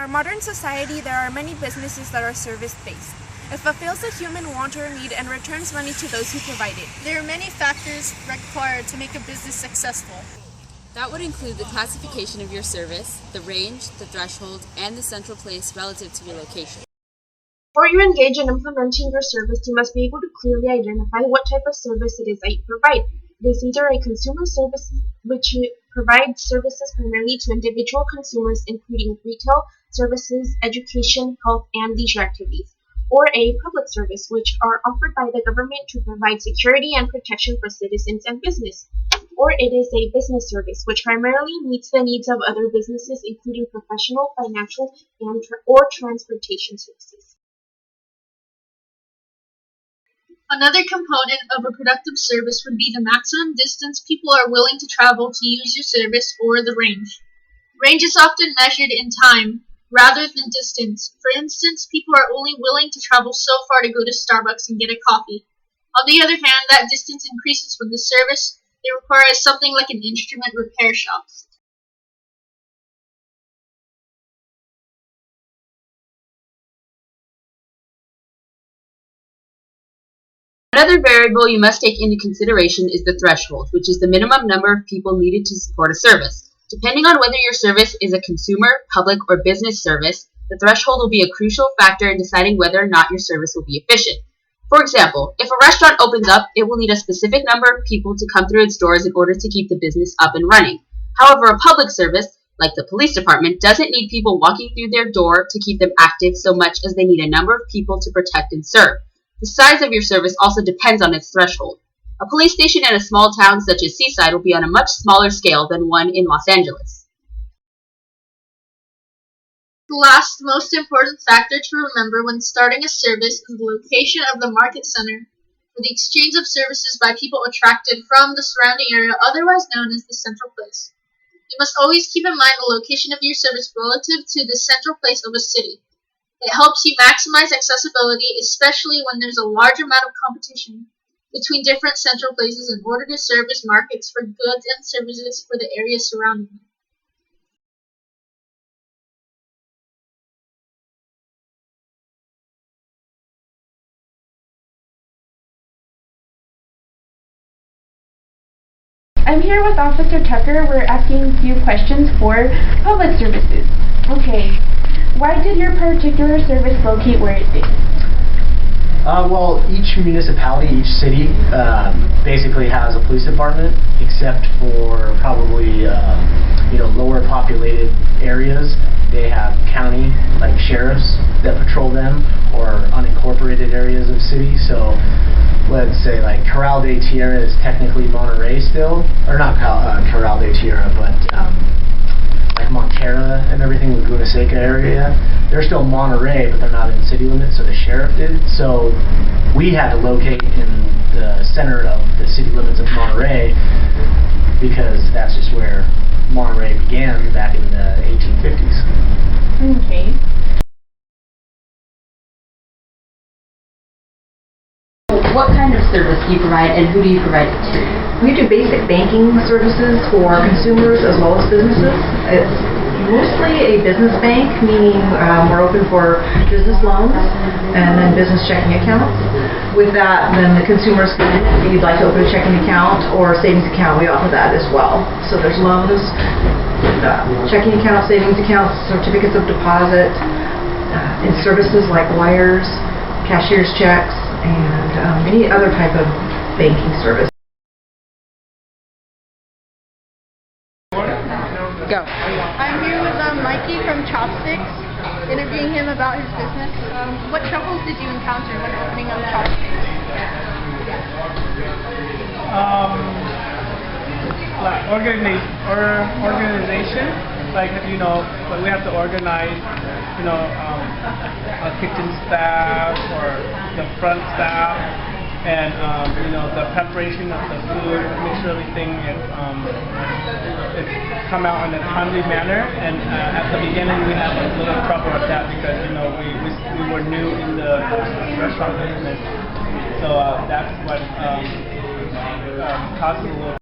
our modern society, there are many businesses that are service-based. It fulfills a human want or need and returns money to those who provide it. There are many factors required to make a business successful. That would include the classification of your service, the range, the threshold, and the central place relative to your location. Before you engage in implementing your service, you must be able to clearly identify what type of service it is that you provide. It is either a consumer service, which provides services primarily to individual consumers, including retail, services, education, health, and leisure activities, or a public service, which are offered by the government to provide security and protection for citizens and business. Or it is a business service, which primarily meets the needs of other businesses, including professional, financial, or transportation services. Another component of a productive service would be the maximum distance people are willing to travel to use your service, or the range. Range is often measured in time rather than distance. For instance, people are only willing to travel so far to go to Starbucks and get a coffee. On the other hand, that distance increases when the service requires something like an instrument repair shop. Another variable you must take into consideration is the threshold, which is the minimum number of people needed to support a service. Depending on whether your service is a consumer, public, or business service, the threshold will be a crucial factor in deciding whether or not your service will be efficient. For example, if a restaurant opens up, it will need a specific number of people to come through its doors in order to keep the business up and running. However, a public service, like the police department, doesn't need people walking through their door to keep them active so much as they need a number of people to protect and serve. The size of your service also depends on its threshold. A police station in a small town such as Seaside will be on a much smaller scale than one in Los Angeles. The last most important factor to remember when starting a service is the location of the market center for the exchange of services by people attracted from the surrounding area, otherwise known as the central place. You must always keep in mind the location of your service relative to the central place of a city. It helps you maximize accessibility, especially when there's a large amount of competition between different central places in order to service markets for goods and services for the area surrounding them. I'm here with Officer Tucker. We're asking a few questions for public services. Okay, why did your particular service locate where it did? Well, each municipality, each city, basically has a police department, except for probably lower populated areas. They have county, like sheriffs, that patrol them, or unincorporated areas of cities. So let's say like Corral de Tierra is technically Monterey still, or not Corral de Tierra, but like Montera and everything, Laguna Seca area, they're still Monterey, but they're not in city limits, so the sheriff did. So we had to locate in the center of the city limits of Monterey, because that's just where Monterey began back in the 1850s. Okay. What kind of service do you provide, and who do you provide it to? We do basic banking services for consumers as well as businesses. It's mostly a business bank, meaning we're open for business loans and then business checking accounts. With that, then the consumers come in. If you'd like to open a checking account or a savings account, we offer that as well. So there's loans, checking accounts, savings accounts, certificates of deposit, and services like wires, cashier's checks, and any other type of banking service. Go. I'm here with Mikey from Chopsticks, interviewing him about his business. What troubles did you encounter when opening up Chopsticks? Like organization, like we have to organize, a kitchen staff or the front staff, and the preparation of the food, make sure everything is come out in a timely manner. And at the beginning we had a little trouble with that because we were new in the restaurant business, so that's what caused a little